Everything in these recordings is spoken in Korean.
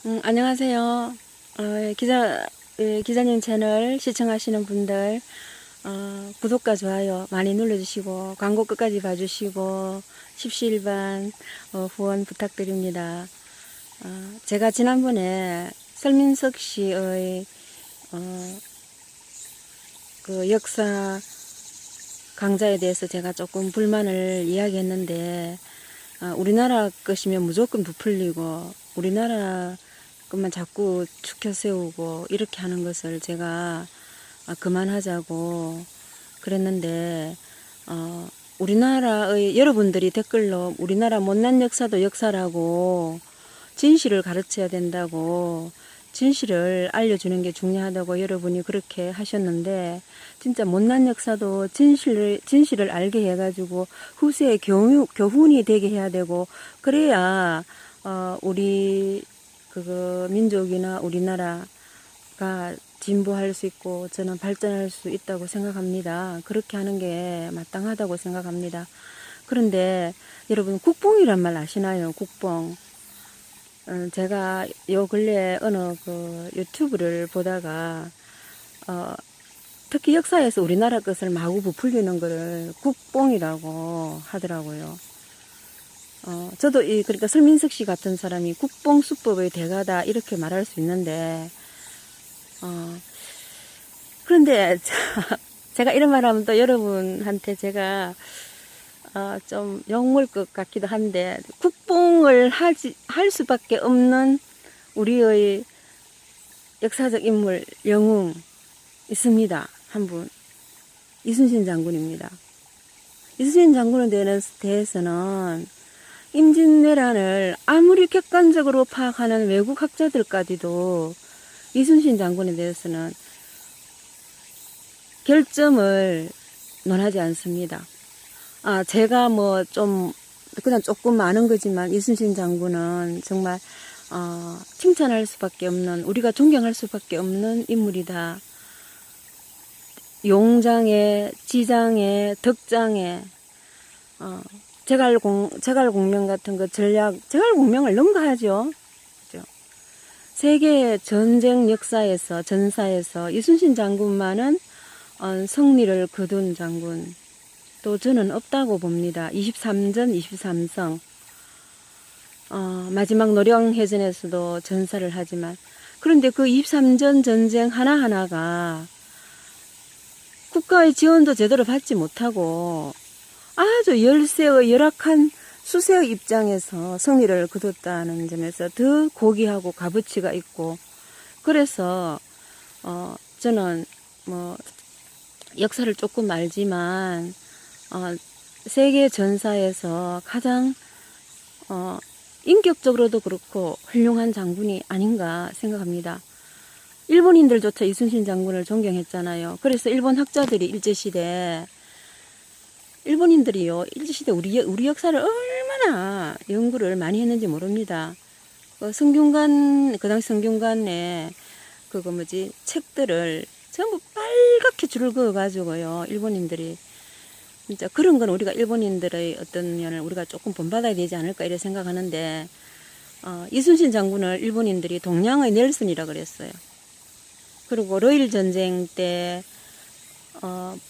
안녕하세요. 기자님 채널 시청하시는 분들, 구독과 좋아요 많이 눌러주시고, 광고 끝까지 봐주시고, 십시일반 후원 부탁드립니다. 제가 지난번에 설민석 씨의 그 역사 강좌에 대해서 제가 조금 불만을 이야기했는데, 우리나라 것이면 무조건 부풀리고, 우리나라 것만 자꾸 축혀 세우고 이렇게 하는 것을 제가 그만하자고 그랬는데, 우리나라의 여러분들이 댓글로 우리나라 못난 역사도 역사라고 진실을 가르쳐야 된다고, 진실을 알려주는 게 중요하다고 여러분이 그렇게 하셨는데, 진짜 못난 역사도 진실을 알게 해가지고 후세에 교훈이 되게 해야 되고, 그래야 우리 민족이나 우리나라가 진보할 수 있고 저는 발전할 수 있다고 생각합니다. 그렇게 하는 게 마땅하다고 생각합니다. 그런데 여러분, 국뽕이란 말 아시나요? 국뽕. 제가 요 근래 어느 유튜브를 보다가 특히 역사에서 우리나라 것을 마구 부풀리는 거를 국뽕이라고 하더라고요. 저도 그러니까 설민석 씨 같은 사람이 국뽕수법의 대가다 이렇게 말할 수 있는데, 그런데 제가 이런 말 하면 또 여러분한테 제가 좀 욕먹을 것 같기도 한데, 국뽕을 할 수밖에 없는 우리의 역사적 인물, 영웅 있습니다. 한 분. 이순신 장군입니다. 이순신 장군에 대해서는 임진왜란을 아무리 객관적으로 파악하는 외국 학자들까지도 이순신 장군에 대해서는 결점을 논하지 않습니다. 제가 그냥 조금 아는 거지만 이순신 장군은 정말 칭찬할 수밖에 없는, 우리가 존경할 수밖에 없는 인물이다. 용장에, 지장에, 덕장에, 제갈공명 같은 제갈공명을 능가하죠. 그죠? 세계 전쟁 역사에서, 전사에서 이순신 장군만은 승리를 거둔 장군, 또 저는 없다고 봅니다. 23전, 23성. 마지막 노령해전에서도 전사를 하지만, 그런데 그 23전 전쟁 하나하나가 국가의 지원도 제대로 받지 못하고 아주 열악한 수세의 입장에서 승리를 거뒀다는 점에서 더 고귀하고 값어치가 있고, 그래서 저는 역사를 조금 알지만 세계 전사에서 가장 인격적으로도 그렇고 훌륭한 장군이 아닌가 생각합니다. 일본인들조차 이순신 장군을 존경했잖아요. 그래서 일본 학자들이 일본인들이요, 일제시대 우리 역사를 얼마나 연구를 많이 했는지 모릅니다. 그 당시 성균관에 책들을 전부 빨갛게 줄을 그어가지고요, 일본인들이. 진짜 그런 건 우리가 일본인들의 어떤 면을 우리가 조금 본받아야 되지 않을까 이렇게 생각하는데, 이순신 장군을 일본인들이 동양의 넬슨이라 그랬어요. 그리고 러일 전쟁 때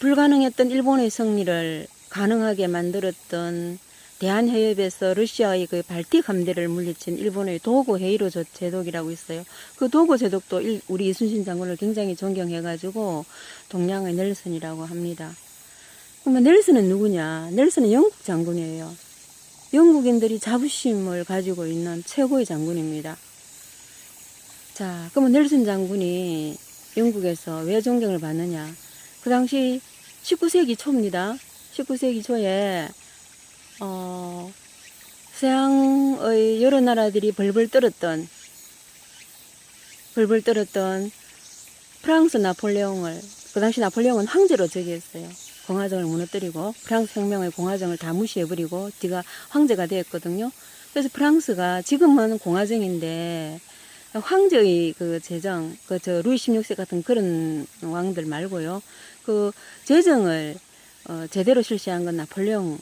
불가능했던 일본의 승리를 가능하게 만들었던 대한해협에서 러시아의 그 발틱 함대를 물리친 일본의 도고 헤이로 제독이라고 있어요. 그 도고 제독도 우리 이순신 장군을 굉장히 존경해가지고 동양의 넬슨이라고 합니다. 그러면 넬슨은 누구냐? 넬슨은 영국 장군이에요. 영국인들이 자부심을 가지고 있는 최고의 장군입니다. 자, 그러면 넬슨 장군이 영국에서 왜 존경을 받느냐? 그 당시 19세기 초입니다. 19세기 초에 서양의 여러 나라들이 벌벌 떨었던 프랑스 나폴레옹을, 그 당시 나폴레옹은 황제로 즉위했어요. 공화정을 무너뜨리고 프랑스 혁명의 공화정을 다 무시해버리고 뒤가 황제가 되었거든요. 그래서 프랑스가 지금은 공화정인데 황제의 루이 16세 같은 그런 왕들 말고요, 그 재정을 제대로 실시한 건 나폴레옹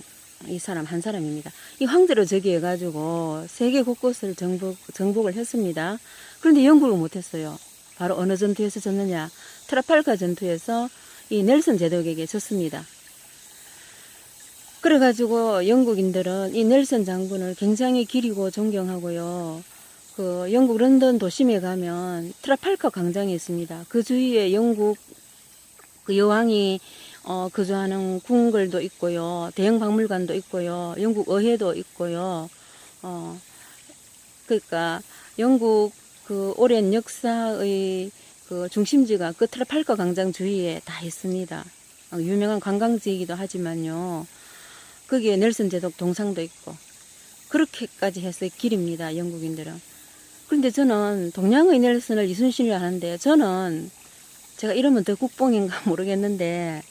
이 사람 한 사람입니다. 이 황제로 즉위해가지고 세계 곳곳을 정복을 했습니다. 그런데 영국을 못했어요. 바로 어느 전투에서 졌느냐? 트라팔가 전투에서 이 넬슨 제독에게 졌습니다. 그래가지고 영국인들은 이 넬슨 장군을 굉장히 기리고 존경하고요. 그 영국 런던 도심에 가면 트라팔가 광장이 있습니다. 그 주위에 영국 그 여왕이 거주하는 궁궐도 있고요. 대형 박물관도 있고요. 영국 의회도 있고요. 그러니까 영국 그 오랜 역사의 그 중심지가 그 트라팔가 광장 주위에 다 있습니다. 유명한 관광지이기도 하지만요. 거기에 넬슨 제독 동상도 있고 그렇게까지 해서 길입니다. 영국인들은. 그런데 저는 동양의 넬슨을 이순신이라 하는데 저는 제가 이러면 더 국뽕인가 모르겠는데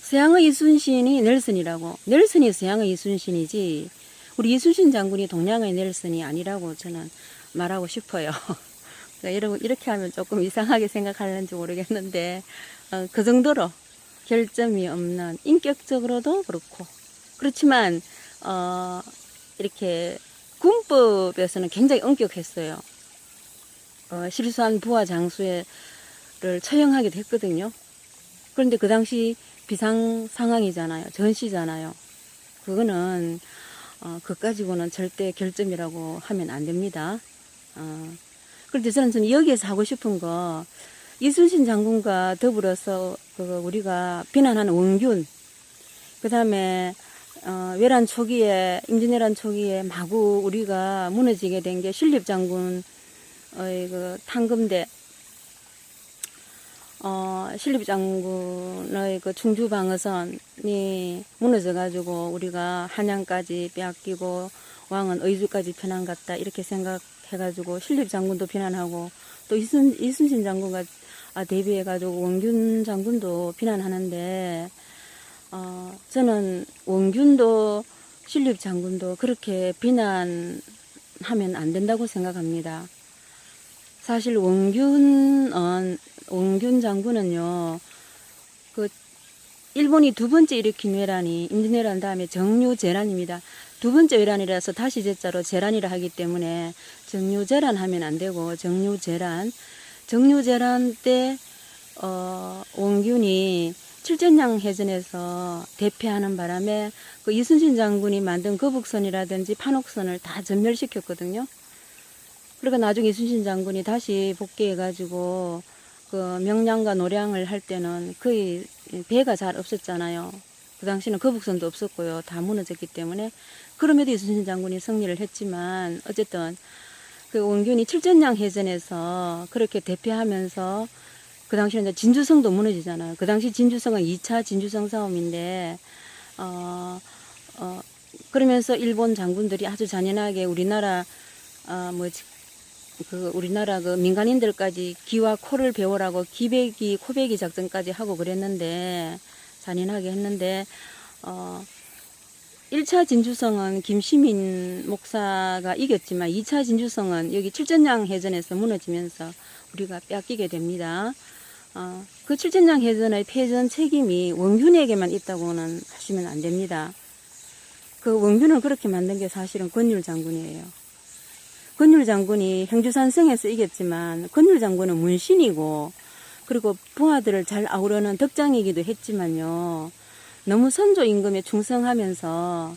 서양의 이순신이 넬슨이라고 넬슨이 서양의 이순신이지 우리 이순신 장군이 동양의 넬슨이 아니라고 저는 말하고 싶어요. 그러니까 이렇게 하면 조금 이상하게 생각하는지 모르겠는데 그 정도로 결점이 없는 인격적으로도 그렇고 그렇지만 이렇게 군법에서는 굉장히 엄격했어요. 실수한 부하 장수를 처형하기도 했거든요. 그런데 그 당시 비상 상황이잖아요. 전시잖아요. 그거는 그거 가지고는 절대 결점이라고 하면 안 됩니다. 그런데 저는 여기에서 하고 싶은 거 이순신 장군과 더불어서 우리가 비난하는 원균, 그 다음에 외란 초기에 임진왜란 초기에 마구 우리가 무너지게 된 게 신립 장군의 그 탄금대, 신립 장군의 그 충주 방어선이 무너져가지고 우리가 한양까지 빼앗기고 왕은 의주까지 편안갔다 이렇게 생각해가지고 신립 장군도 비난하고 또 이순신 장군과 대비해가지고 원균 장군도 비난하는데 저는 원균도 신립 장군도 그렇게 비난하면 안 된다고 생각합니다. 사실 원균 장군은요, 그 일본이 두 번째 일으킨 외란이 임진왜란 다음에 정류재란입니다. 두 번째 외란이라서 다시 제자로 재란이라 하기 때문에 정류재란 하면 안 되고 정류재란 때 원균이 칠전량 해전에서 대패하는 바람에 그 이순신 장군이 만든 거북선이라든지 판옥선을 다 전멸시켰거든요. 그러니까 나중에 이순신 장군이 다시 복귀해가지고 그 명량과 노량을 할 때는 거의 배가 잘 없었잖아요. 그 당시는 거북선도 없었고요. 다 무너졌기 때문에. 그럼에도 이순신 장군이 승리를 했지만 어쨌든 그 원균이 칠전량 해전에서 그렇게 대패하면서 그 당시는 이제 진주성도 무너지잖아요. 그 당시 진주성은 2차 진주성 싸움인데 그러면서 일본 장군들이 아주 잔인하게 우리나라 우리나라 그 민간인들까지 기와 코를 베오라고 기배기 코배기 작전까지 하고 그랬는데 잔인하게 했는데 1차 진주성은 김시민 목사가 이겼지만 2차 진주성은 여기 칠전량 해전에서 무너지면서 우리가 뺏기게 됩니다. 그 칠전량 해전의 패전 책임이 원균에게만 있다고는 하시면 안 됩니다. 그 원균을 그렇게 만든 게 사실은 권율 장군이에요. 권율 장군이 행주산성에서 이겼지만 권율 장군은 문신이고 그리고 부하들을 잘 아우르는 덕장이기도 했지만요. 너무 선조 임금에 충성하면서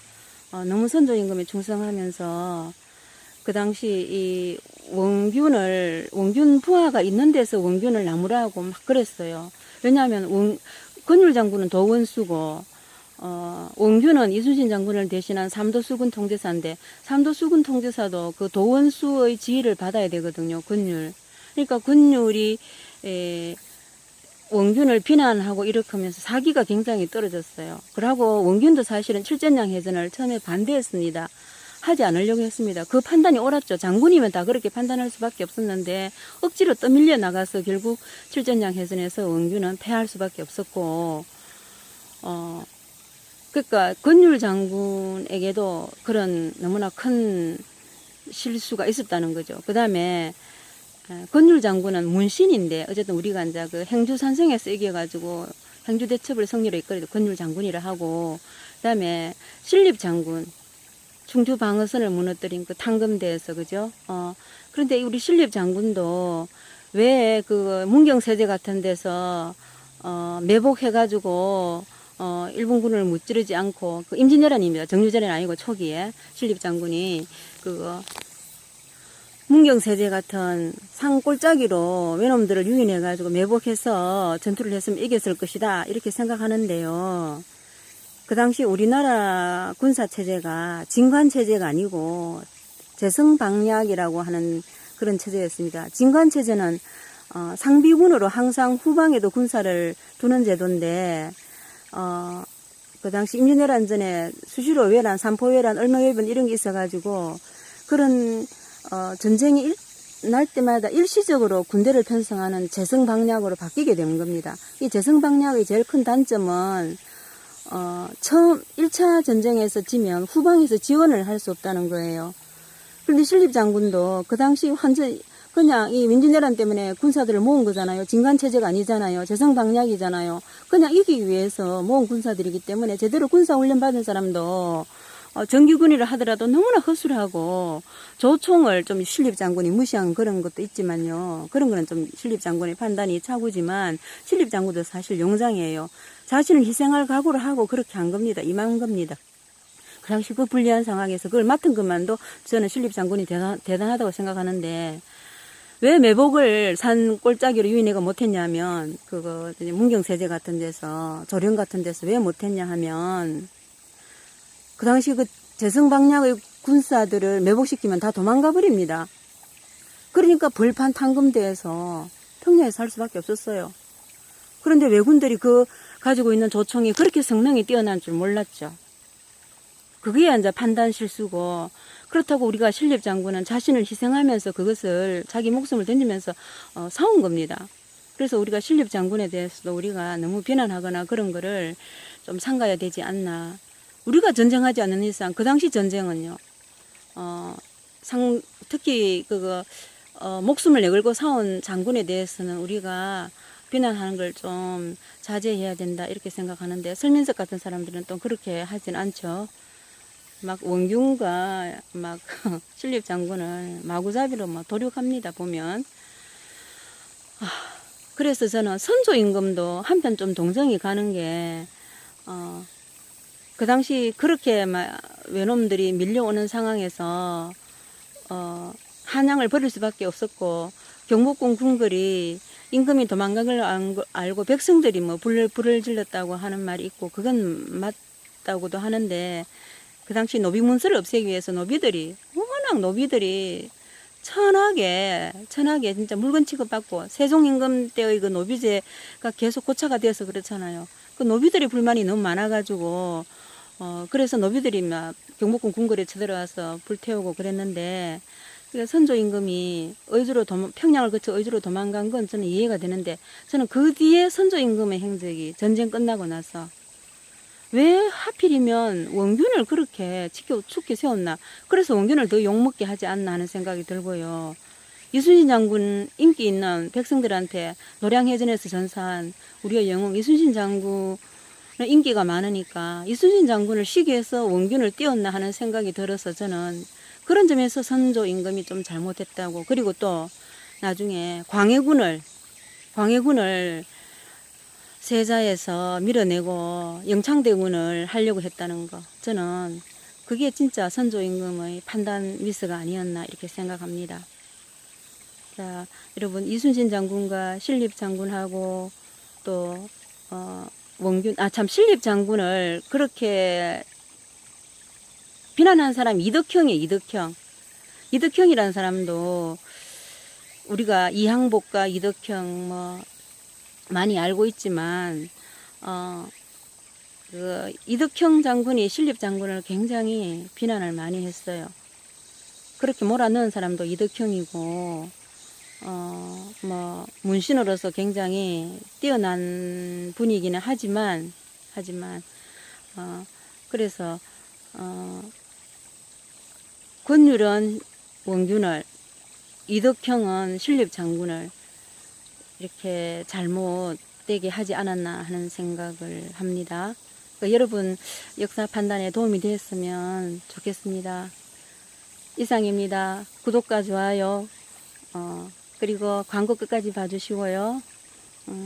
그 당시 이 원균 부하가 있는 데서 원균을 나무라고 막 그랬어요. 왜냐하면 권율 장군은 도원수고 원균은 이순신 장군을 대신한 삼도수군 통제사인데 삼도수군 통제사도 그 도원수의 지휘를 받아야 되거든요. 권율. 그러니까 권율이 원균을 비난하고 이렇게 하면서 사기가 굉장히 떨어졌어요. 그러고 원균도 사실은 칠전량 해전을 처음에 반대했습니다. 하지 않으려고 했습니다. 그 판단이 옳았죠. 장군이면 다 그렇게 판단할 수밖에 없었는데 억지로 떠밀려 나가서 결국 칠전량 해전에서 원균은 패할 수밖에 없었고 그러니까 권율 장군에게도 그런 너무나 큰 실수가 있었다는 거죠. 그 다음에 권율 장군은 문신인데 어쨌든 우리가 이제 그 행주산성에서 이겨가지고 행주대첩을 승리로 이끌어도 권율 장군이라 하고 그다음에 신립장군 충주 방어선을 무너뜨린 그 탕금대에서 그죠? 그런데 우리 신립장군도 왜 그 문경세제 같은 데서 매복해가지고 일본군을 무찌르지 않고 그 임진왜란입니다. 정유재란 아니고 초기에 신립장군이 그거 문경세제 같은 산골짜기로 외놈들을 유인해가지고 매복해서 전투를 했으면 이겼을 것이다 이렇게 생각하는데요. 그 당시 우리나라 군사체제가 진관체제가 아니고 재성방략이라고 하는 그런 체제였습니다. 진관체제는 상비군으로 항상 후방에도 군사를 두는 제도인데 그 당시 임진왜란 전에 수시로 외란, 삼포외란, 얼마외변 이런 게 있어가지고 그런 전쟁이 날 때마다 일시적으로 군대를 편성하는 재성방략으로 바뀌게 되는 겁니다. 이 재성방략의 제일 큰 단점은 처음 1차 전쟁에서 지면 후방에서 지원을 할 수 없다는 거예요. 그런데 신립장군도 그 당시 완전히 그냥 이 민진내란 때문에 군사들을 모은 거잖아요. 진관체제가 아니잖아요. 재성방략이잖아요. 그냥 이기기 위해서 모은 군사들이기 때문에 제대로 군사훈련 받은 사람도 정규군이라 하더라도 너무나 허술하고 조총을 좀 신립장군이 무시한 그런 것도 있지만요. 그런 거는 좀 신립장군의 판단이 차고지만 신립장군도 사실 용장이에요. 자신을 희생할 각오를 하고 그렇게 한 겁니다. 임한 겁니다. 그 당시 그 불리한 상황에서 그걸 맡은 것만도 저는 신립장군이 대단하다고 생각하는데 왜 매복을 산 꼴짜기로 유인해가 못했냐면 그거 문경세제 같은 데서 조령 같은 데서 왜 못했냐 하면 그 당시 그 재성방략의 군사들을 매복시키면 다 도망가 버립니다. 그러니까 벌판 탕금대에서 평야에 살 수밖에 없었어요. 그런데 왜군들이 그 가지고 있는 조총이 그렇게 성능이 뛰어난 줄 몰랐죠. 그게 이제 판단 실수고 그렇다고 우리가 신립장군은 자신을 희생하면서 그것을 자기 목숨을 던지면서 싸운 겁니다. 그래서 우리가 신립장군에 대해서도 우리가 너무 비난하거나 그런 거를 좀 삼가야 되지 않나. 우리가 전쟁하지 않는 이상 그 당시 전쟁은요. 특히 목숨을 내걸고 싸운 장군에 대해서는 우리가 비난하는 걸 좀 자제해야 된다 이렇게 생각하는데 설민석 같은 사람들은 또 그렇게 하진 않죠. 막 원균과 막 신립장군을 마구잡이로 막 도륙합니다 보면. 그래서 저는 선조임금도 한편 좀 동정이 가는 게 그 당시 그렇게 막 외놈들이 밀려오는 상황에서 한양을 버릴 수밖에 없었고 경복궁 궁궐이 임금이 도망간 걸 알고 백성들이 뭐 불을 질렀다고 하는 말이 있고 그건 맞다고도 하는데 그 당시 노비 문서를 없애기 위해서 노비들이 천하게 진짜 물건 취급받고 세종 임금 때의 그 노비제가 계속 고착화 되어서 그렇잖아요. 그 노비들의 불만이 너무 많아가지고 그래서 노비들이 막 경복궁 궁궐에 쳐들어와서 불태우고 그랬는데 선조 임금이 평양을 거쳐 의주로 도망간 건 저는 이해가 되는데 저는 그 뒤에 선조 임금의 행적이 전쟁 끝나고 나서 왜 하필이면 원균을 그렇게 죽게 세웠나. 그래서 원균을 더 욕먹게 하지 않나 하는 생각이 들고요. 이순신 장군 인기 있는 백성들한테 노량해전에서 전사한 우리의 영웅 이순신 장군은 인기가 많으니까 이순신 장군을 시기해서 원균을 띄웠나 하는 생각이 들어서 저는 그런 점에서 선조 임금이 좀 잘못했다고. 그리고 또 나중에 광해군을 세자에서 밀어내고 영창대군을 하려고 했다는 거. 저는 그게 진짜 선조 임금의 판단 미스가 아니었나 이렇게 생각합니다. 자, 여러분 이순신 장군과 신립 장군하고 또 원균 신립 장군을 그렇게 비난한 사람이 이덕형이에요. 이덕형이라는 사람도 우리가 이항복과 이덕형 뭐 많이 알고 있지만 그 이덕형 장군이 신립 장군을 굉장히 비난을 많이 했어요. 그렇게 몰아넣은 사람도 이덕형이고 뭐 문신으로서 굉장히 뛰어난 분이기는 하지만 그래서 권율은 원균을, 이덕형은 신립 장군을 이렇게 잘못되게 하지 않았나 하는 생각을 합니다. 여러분 역사 판단에 도움이 되었으면 좋겠습니다. 이상입니다. 구독과 좋아요, 그리고 광고 끝까지 봐주시고요.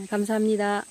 감사합니다.